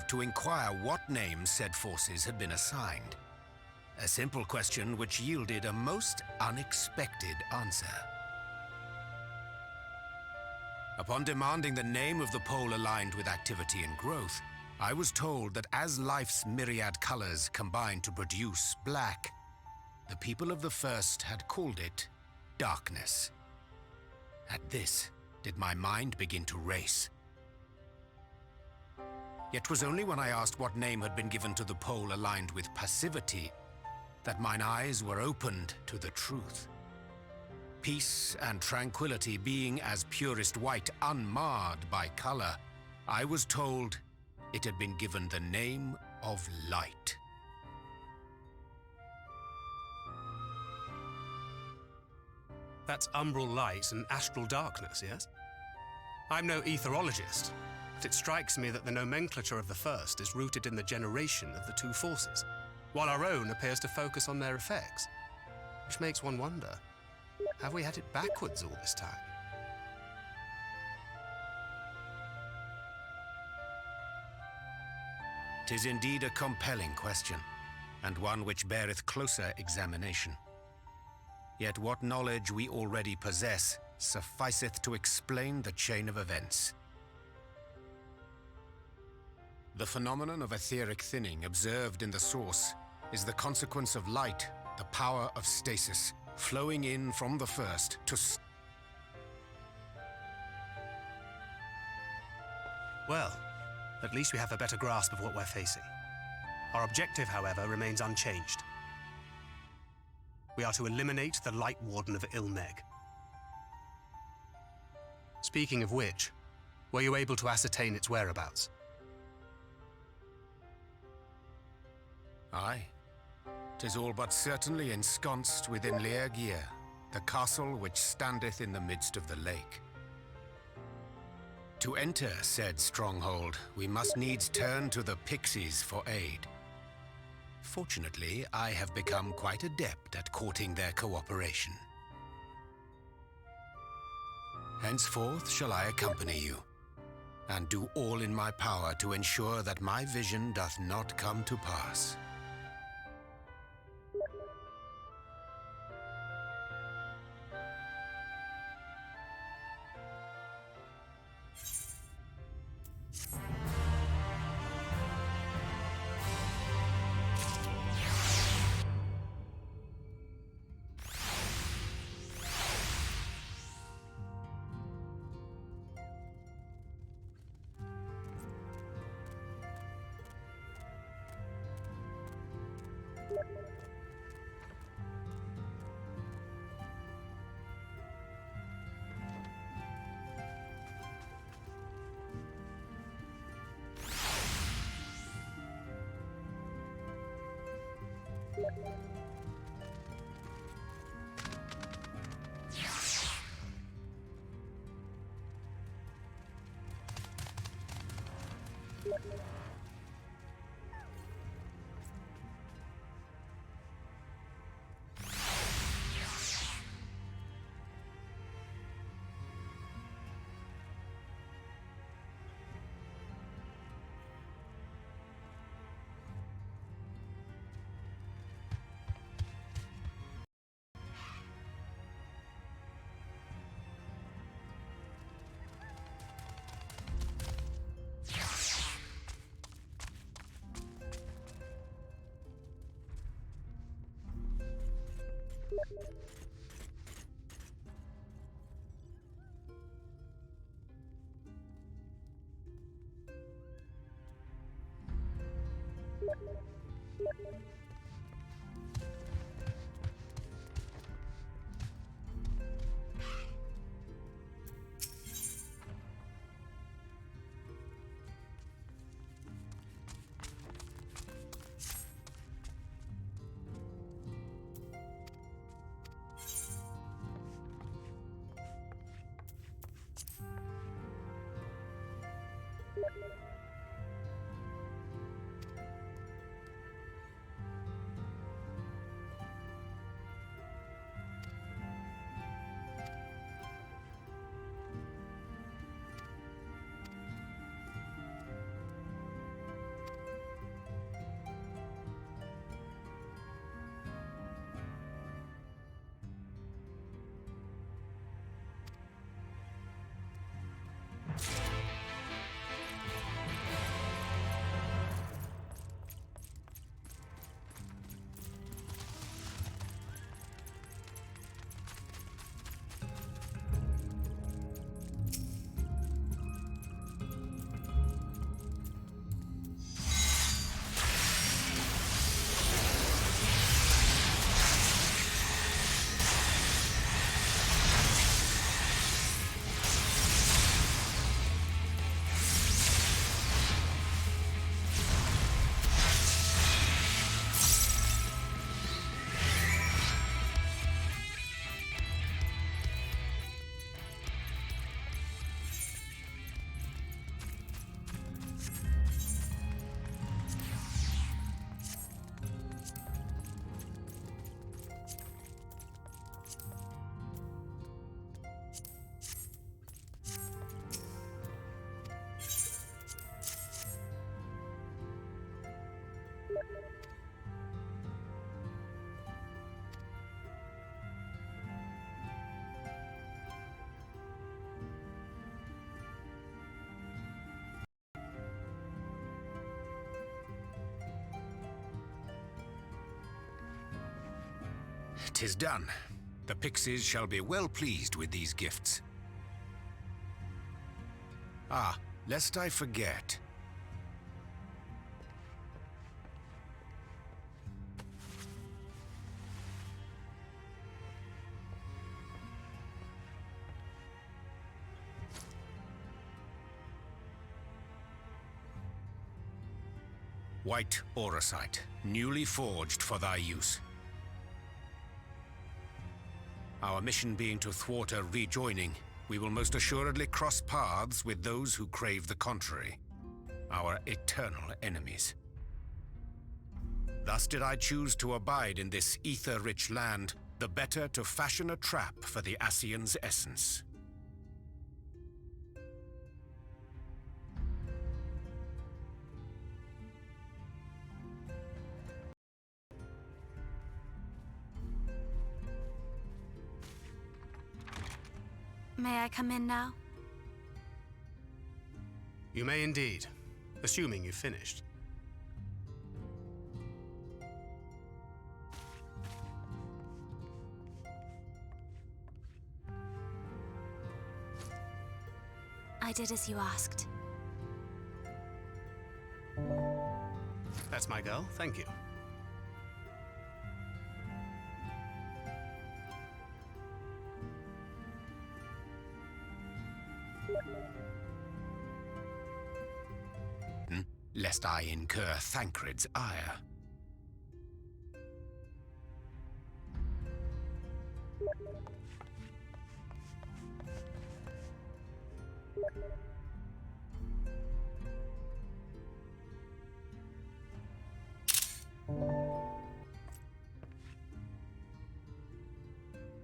to inquire what names said forces had been assigned. A simple question which yielded a most unexpected answer. Upon demanding the name of the pole aligned with activity and growth, I was told that as life's myriad colors combined to produce black, the people of the first had called it darkness. At this, did my mind begin to race. Yet 'twas only when I asked what name had been given to the pole aligned with passivity that mine eyes were opened to the truth. Peace and tranquility being as purest white, unmarred by color, I was told it had been given the name of light. That's umbral light and astral darkness, yes? I'm no etherologist, but it strikes me that the nomenclature of the first is rooted in the generation of the two forces, while our own appears to focus on their effects. Which makes one wonder, have we had it backwards all this time? "'Tis indeed a compelling question, and one which beareth closer examination. Yet what knowledge we already possess sufficeth to explain the chain of events. The phenomenon of etheric thinning observed in the source is the consequence of light, the power of stasis, flowing in from the first to... Well, at least we have a better grasp of what we're facing. Our objective, however, remains unchanged. We are to eliminate the Light Warden of Ilneg. Speaking of which, were you able to ascertain its whereabouts? Aye. 'Tis all but certainly ensconced within Leergear, the castle which standeth in the midst of the lake. To enter said stronghold, we must needs turn to the pixies for aid. Fortunately, I have become quite adept at courting their cooperation. Henceforth shall I accompany you, and do all in my power to ensure that my vision doth not come to pass. 'Tis done. The pixies shall be well pleased with these gifts. Ah, lest I forget. White auracite, newly forged for thy use. Our mission being to thwart a rejoining, we will most assuredly cross paths with those who crave the contrary, our eternal enemies. Thus did I choose to abide in this ether-rich land, the better to fashion a trap for the Ascian's essence. May I come in now? You may indeed, assuming you've finished. I did as you asked. That's my girl, thank you. Lest I incur Thancred's ire.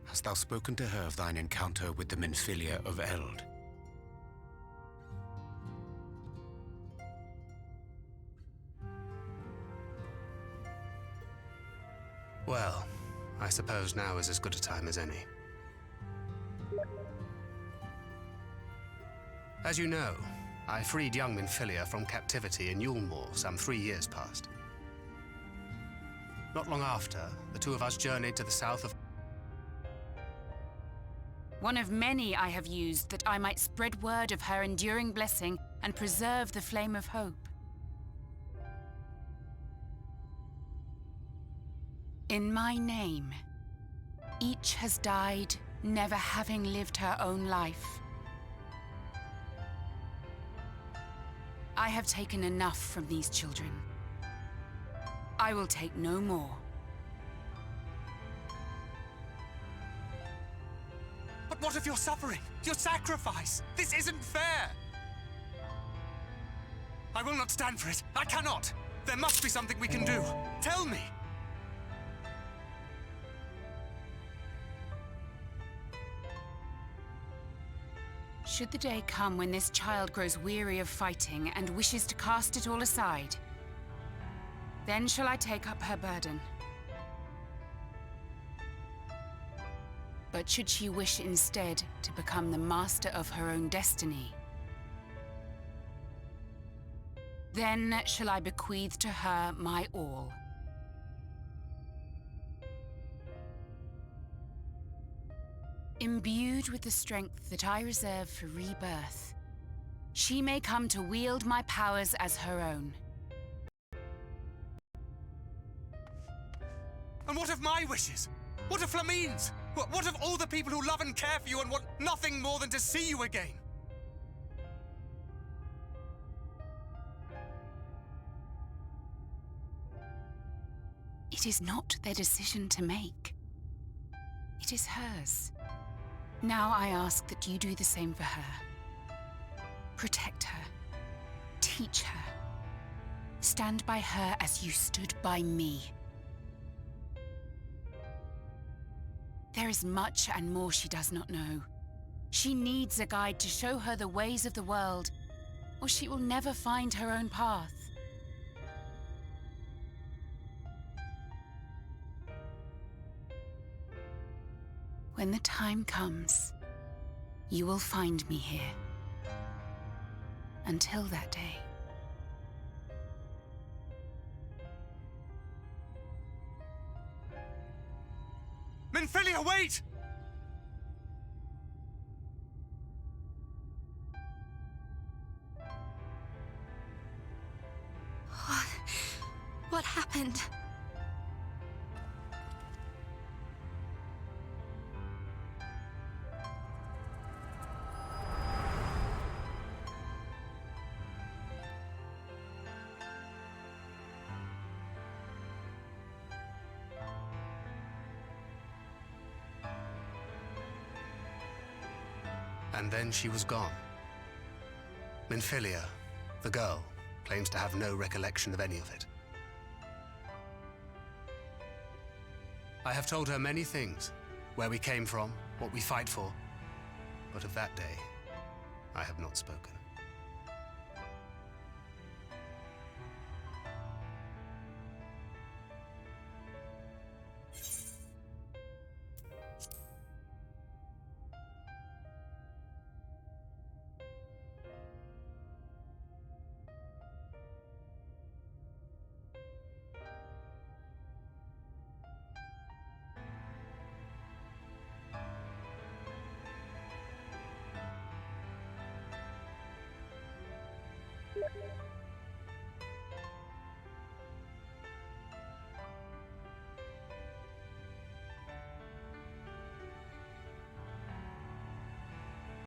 Hast thou spoken to her of thine encounter with the Minfilia of Eld? Well, I suppose now is as good a time as any. As you know, I freed young Minfilia from captivity in Yulmore some 3 years past. Not long after, the two of us journeyed to the south of... One of many I have used that I might spread word of her enduring blessing and preserve the flame of hope. In my name, each has died, never having lived her own life. I have taken enough from these children. I will take no more. But what of your suffering? Your sacrifice? This isn't fair! I will not stand for it. I cannot! There must be something we can do. Tell me! Should the day come when this child grows weary of fighting and wishes to cast it all aside, then shall I take up her burden. But should she wish instead to become the master of her own destiny, then shall I bequeath to her my all. Imbued with the strength that I reserve for rebirth, she may come to wield my powers as her own. And what of my wishes? What of Flamine's? What of all the people who love and care for you and want nothing more than to see you again? It is not their decision to make. It is hers. Now I ask that you do the same for her. Protect her. Teach her. Stand by her as you stood by me. There is much and more she does not know. She needs a guide to show her the ways of the world, or she will never find her own path. When the time comes, you will find me here. Until that day. Minfilia, wait! What happened? And then she was gone. Minfilia, the girl, claims to have no recollection of any of it. I have told her many things, where we came from, what we fight for, but of that day, I have not spoken.